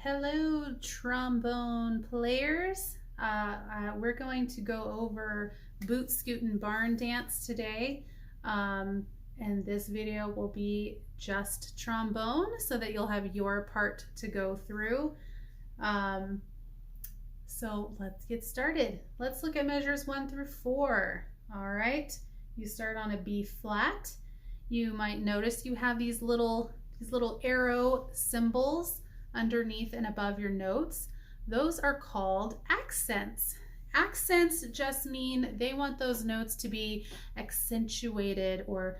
Hello, trombone players. We're going to go over Boot Scootin Barn Dance today. And this video will be just trombone so that you'll have your part to go through. So let's get started. Let's look at measures 1 through 4. All right, you start on a B flat. You might notice you have these little arrow symbols underneath and above your notes. Those are called accents. Accents just mean they want those notes to be accentuated, or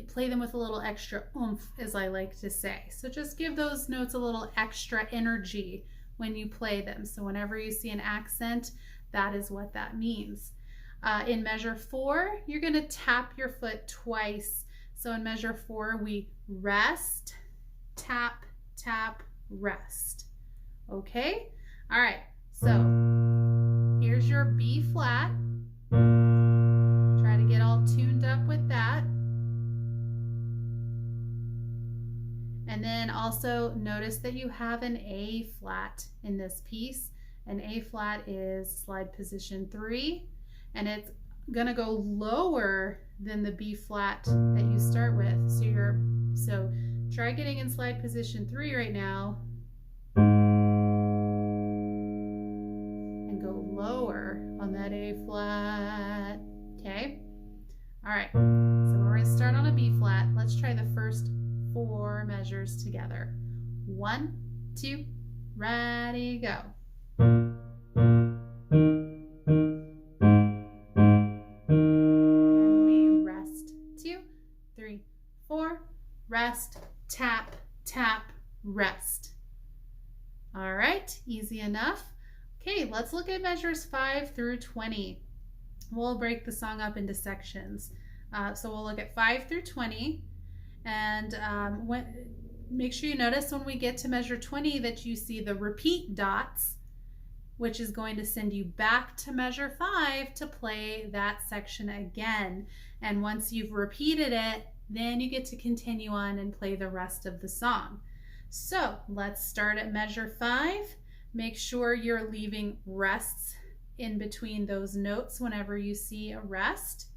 play them with a little extra oomph, as I like to say. So just give those notes a little extra energy when you play them. So whenever you see an accent, that is what that means. In measure 4, you're going to tap your foot twice. So in measure 4, we rest, tap, tap, rest. Okay? All right. So here's your B flat. Try to get all tuned up with that. And then also notice that you have an A flat in this piece. An A flat is slide position 3, and it's gonna go lower than the B flat that you start with. So try getting in slide position 3 right now and go lower on that A flat. Okay? All right, so we're gonna start on a B flat. Let's try the first 4 measures together. 1, 2, ready, go. Rest, tap, tap, rest. All right, easy enough. Okay, let's look at measures 5 through 20. We'll break the song up into sections. So we'll look at 5 through 20, and make sure you notice when we get to measure 20 that you see the repeat dots, which is going to send you back to measure 5 to play that section again. And once you've repeated it, then you get to continue on and play the rest of the song. So let's start at measure 5. Make sure you're leaving rests in between those notes whenever you see a rest.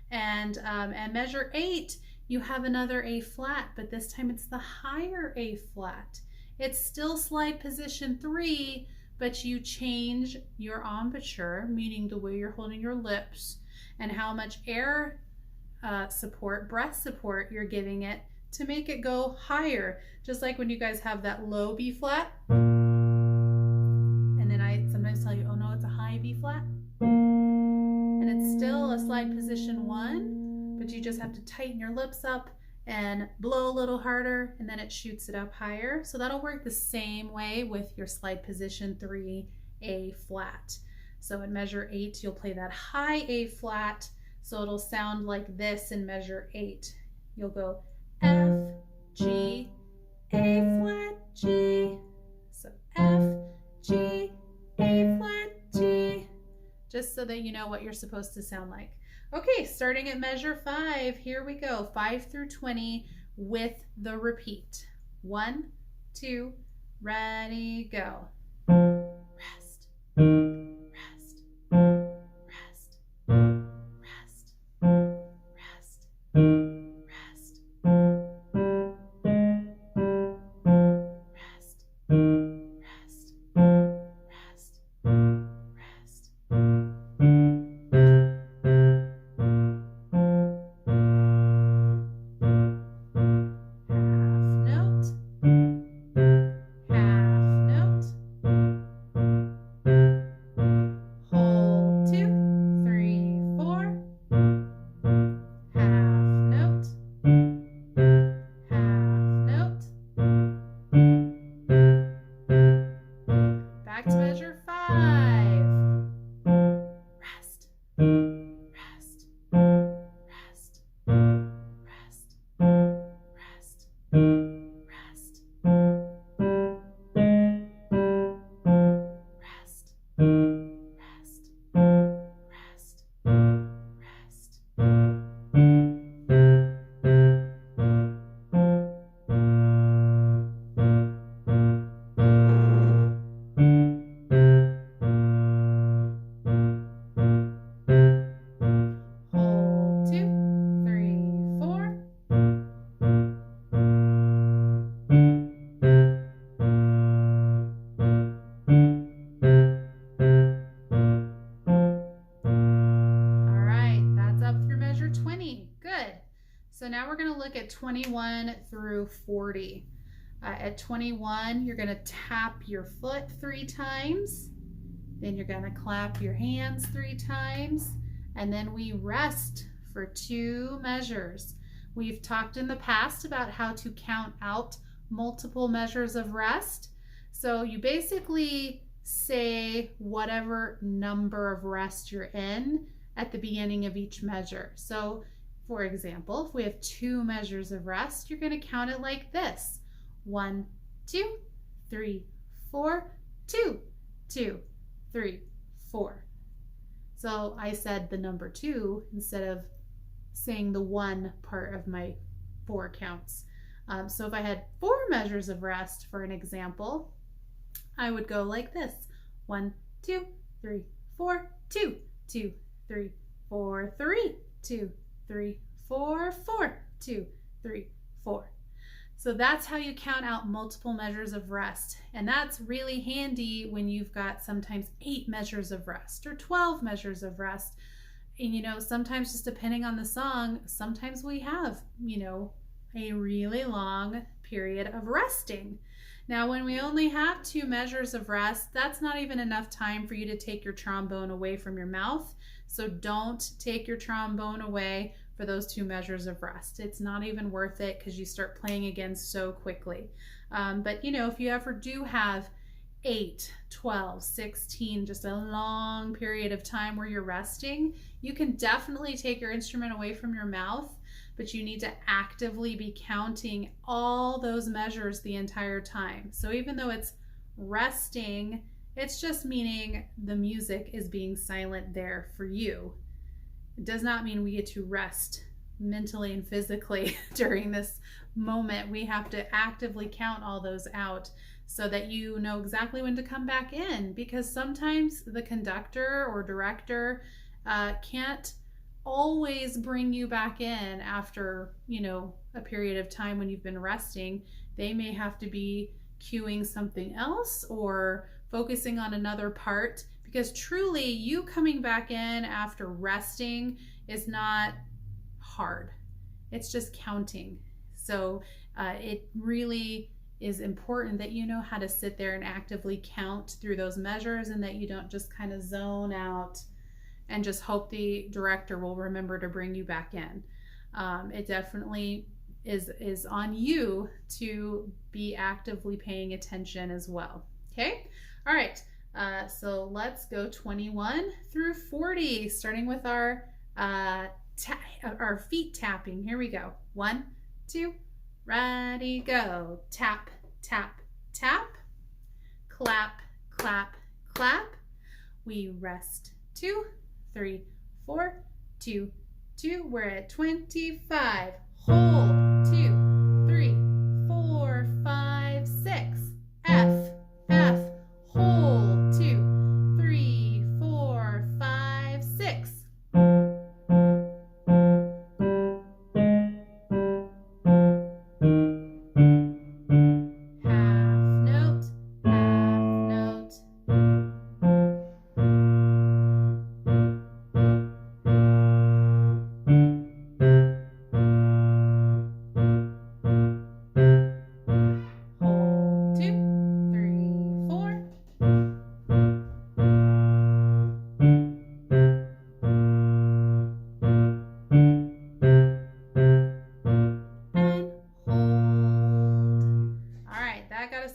And at measure 8, you have another A flat, but this time it's the higher A flat. It's still slide position 3, but you change your embouchure, meaning the way you're holding your lips, and how much air support, breath support you're giving it to make it go higher. Just like when you guys have that low B flat, and then I sometimes tell you, oh no, it's a high B flat, and it's still a slide position 1, but you just have to tighten your lips up and blow a little harder, and then it shoots it up higher. So that'll work the same way with your slide position 3 A flat. So in measure 8, you'll play that high A flat. So it'll sound like this in measure 8. You'll go F, G, A flat, G. So F, G, A flat, G. Just so that you know what you're supposed to sound like. Okay, starting at measure 5, here we go. 5 through 20 with the repeat. 1, 2, ready, go. Rest, rest, rest, rest, rest, rest, rest, rest, rest, rest. Half note, half note. 21 through 40. At 21, you're going to tap your foot 3 times. Then you're going to clap your hands 3 times. And then we rest for 2 measures. We've talked in the past about how to count out multiple measures of rest. So you basically say whatever number of rest you're in at the beginning of each measure. So for example, if we have 2 measures of rest, you're going to count it like this. 1, 2, 3, 4, 2, 2, 3, 4. So I said the number 2 instead of saying the 1 part of my 4 counts. So if I had 4 measures of rest, for an example, I would go like this. 1, 2, 3, 4, 2, 2, 3, 4, 3, 2, 3, 4, 4, 2, 3, 4. So that's how you count out multiple measures of rest. And that's really handy when you've got sometimes 8 measures of rest or 12 measures of rest. And you know, sometimes just depending on the song, sometimes we have, you know, a really long period of resting. Now, when we only have 2 measures of rest, that's not even enough time for you to take your trombone away from your mouth. So don't take your trombone away for those 2 measures of rest. It's not even worth it because you start playing again so quickly. But you know, if you ever do have 8, 12, 16, just a long period of time where you're resting, you can definitely take your instrument away from your mouth, but you need to actively be counting all those measures the entire time. So even though it's resting, it's just meaning the music is being silent there for you. It does not mean we get to rest mentally and physically during this moment. We have to actively count all those out so that you know exactly when to come back in, because sometimes the conductor or director can't always bring you back in after, you know, a period of time when you've been resting. They may have to be cueing something else or focusing on another part, because truly you coming back in after resting is not hard. It's just counting. So it really is important that you know how to sit there and actively count through those measures, and that you don't just kind of zone out and just hope the director will remember to bring you back in. It definitely is on you to be actively paying attention as well. Okay? All right. So let's go 21 through 40, starting with our feet tapping. Here we go. 1, 2, ready, go. Tap, tap, tap. Clap, clap, clap. We rest. 2, 3, 4, 2, 2. We're at 25. Hold. 2, 3, 4, 5, 6. F, F. Hold. 2, 3, 4, 5, 6.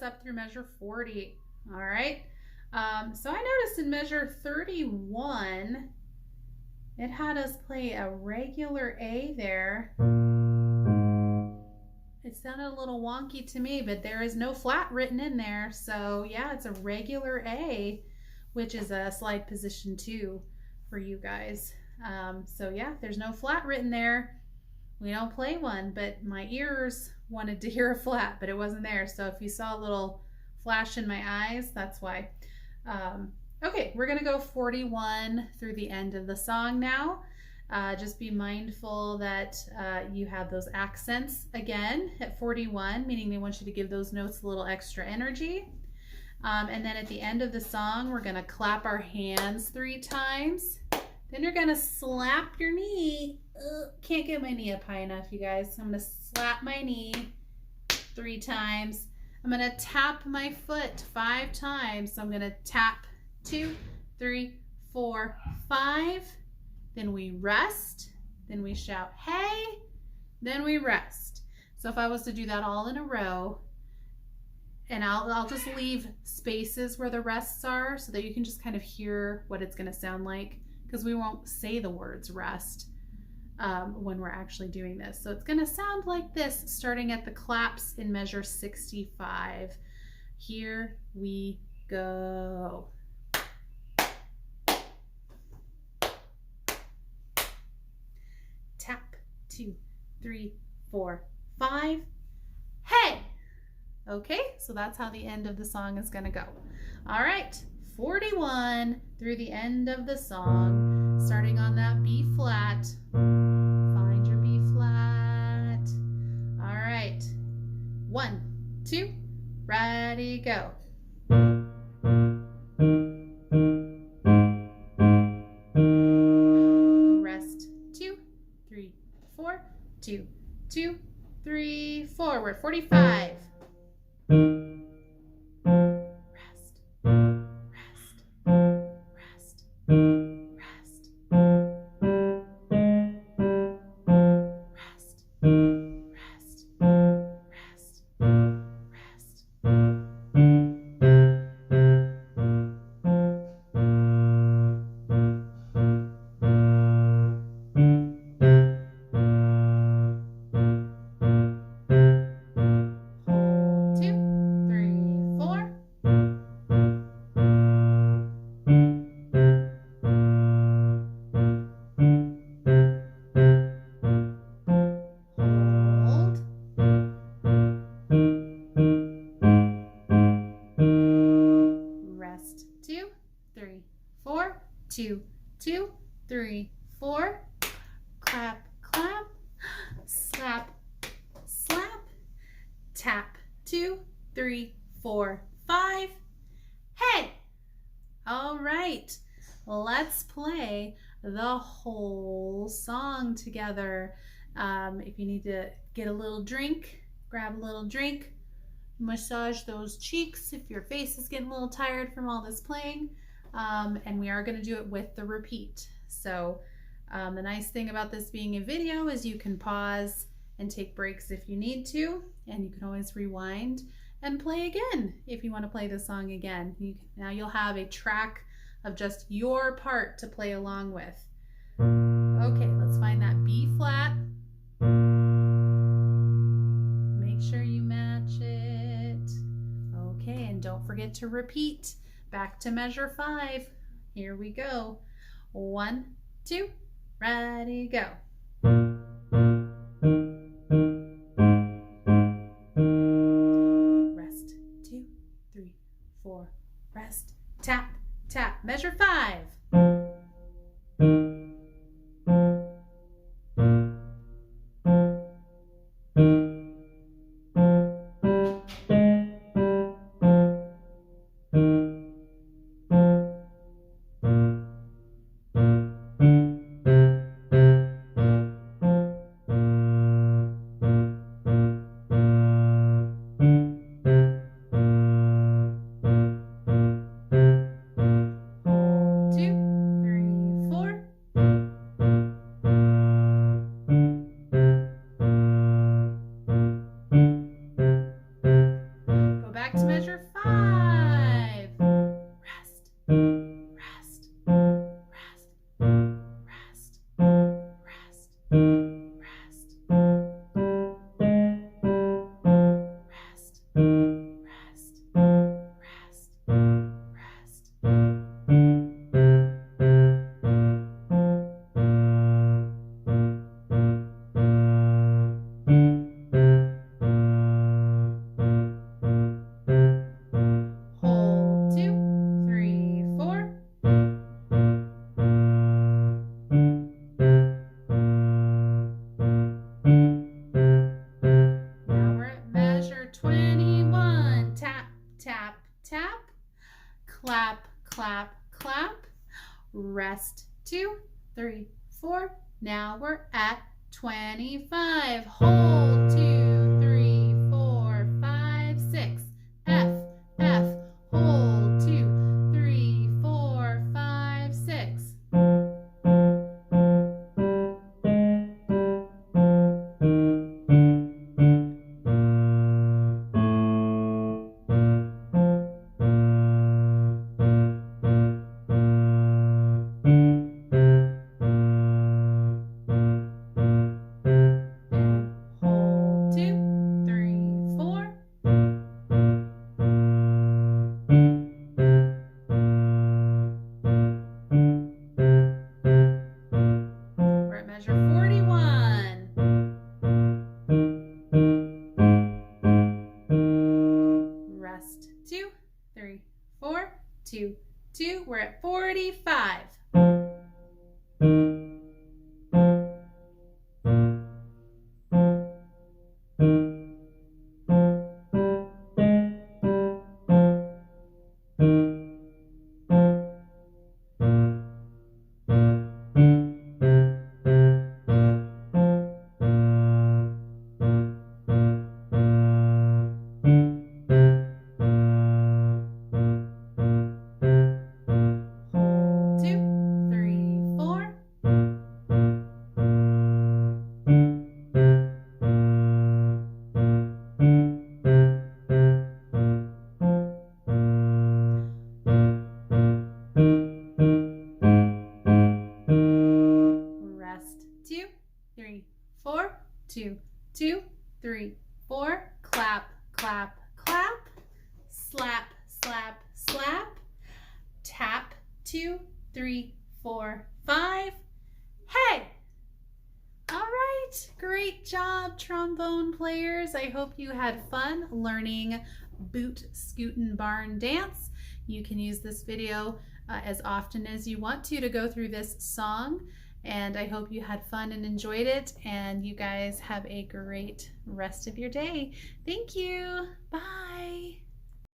Up through measure 40. All right. So I noticed in measure 31, it had us play a regular A there. It sounded a little wonky to me, but there is no flat written in there. So yeah, it's a regular A, which is a slide position 2 for you guys. So yeah, there's no flat written there. We don't play one, but my ears wanted to hear a flat, but it wasn't there. So if you saw a little flash in my eyes, that's why. Okay, we're gonna go 41 through the end of the song now. Just be mindful that you have those accents again at 41, meaning they want you to give those notes a little extra energy. And then at the end of the song, we're gonna clap our hands 3 times. Then you're gonna slap your knee. Can't get my knee up high enough, you guys. I'm gonna slap my knee 3 times. I'm going to tap my foot 5 times. So I'm going to tap 2, 3, 4, 5. Then we rest. Then we shout, hey. Then we rest. So if I was to do that all in a row, and I'll just leave spaces where the rests are so that you can just kind of hear what it's going to sound like, because we won't say the words rest when we're actually doing this. So it's going to sound like this, starting at the claps in measure 65. Here we go. Tap, 2, 3, 4, 5. Hey! Okay, so that's how the end of the song is going to go. All right, 41 through the end of the song, starting on that B flat. Find your B flat. All right, 1, 2, ready, go. Rest, 2, 3, 4, 2, 2, 3, forward, 45. Rest, rest, rest, rest, rest, rest, rest, rest. Rest, 2, 3, 4, 2, 2, 3, 4. Clap, clap, slap, slap, tap, 2, 3, 4, 5. Hey! All right, let's play the whole song together. If you need to get a little drink, grab a little drink. Massage those cheeks if your face is getting a little tired from all this playing. And we are going to do it with the repeat. So the nice thing about this being a video is you can pause and take breaks if you need to, and you can always rewind and play again if you want to play the song again. Now you'll have a track of just your part to play along with. Okay, let's find that B flat. Make sure you match it. Okay, and don't forget to repeat. Back to measure 5. Here we go. 1, 2, ready, go. Rest, 2, 3, 4, rest, tap, tap, measure 5. Back to measure 5. Rest, rest, rest, rest, rest, rest, rest, rest, rest, hold, 2, 3, 4. Now we're at measure 21. Tap, tap, tap. Clap, clap, clap. Rest, 2, 3, 4. Now we're at 25. Hold, 2, 3, 4, 5, 6. F, F. Hold, 2, 3, 4, 5, 6. Hold, 2, 3, 4. We're at measure 41. Rest, 2, 3, 4, 2, 2. We're at 45. Hold, 2, 3, 4. Rest, 2, 3, 4, 2, 2, 3, 4. Clap, clap, clap. Slap, slap, slap. Tap, 2, 3, 4, 5. Hey! All right, great job, trombone players. I hope you had fun learning Boot Scootin Barn Dance. You can use this video as often as you want to go through this song, and I hope you had fun and enjoyed it, and you guys have a great rest of your day. Thank you. Bye.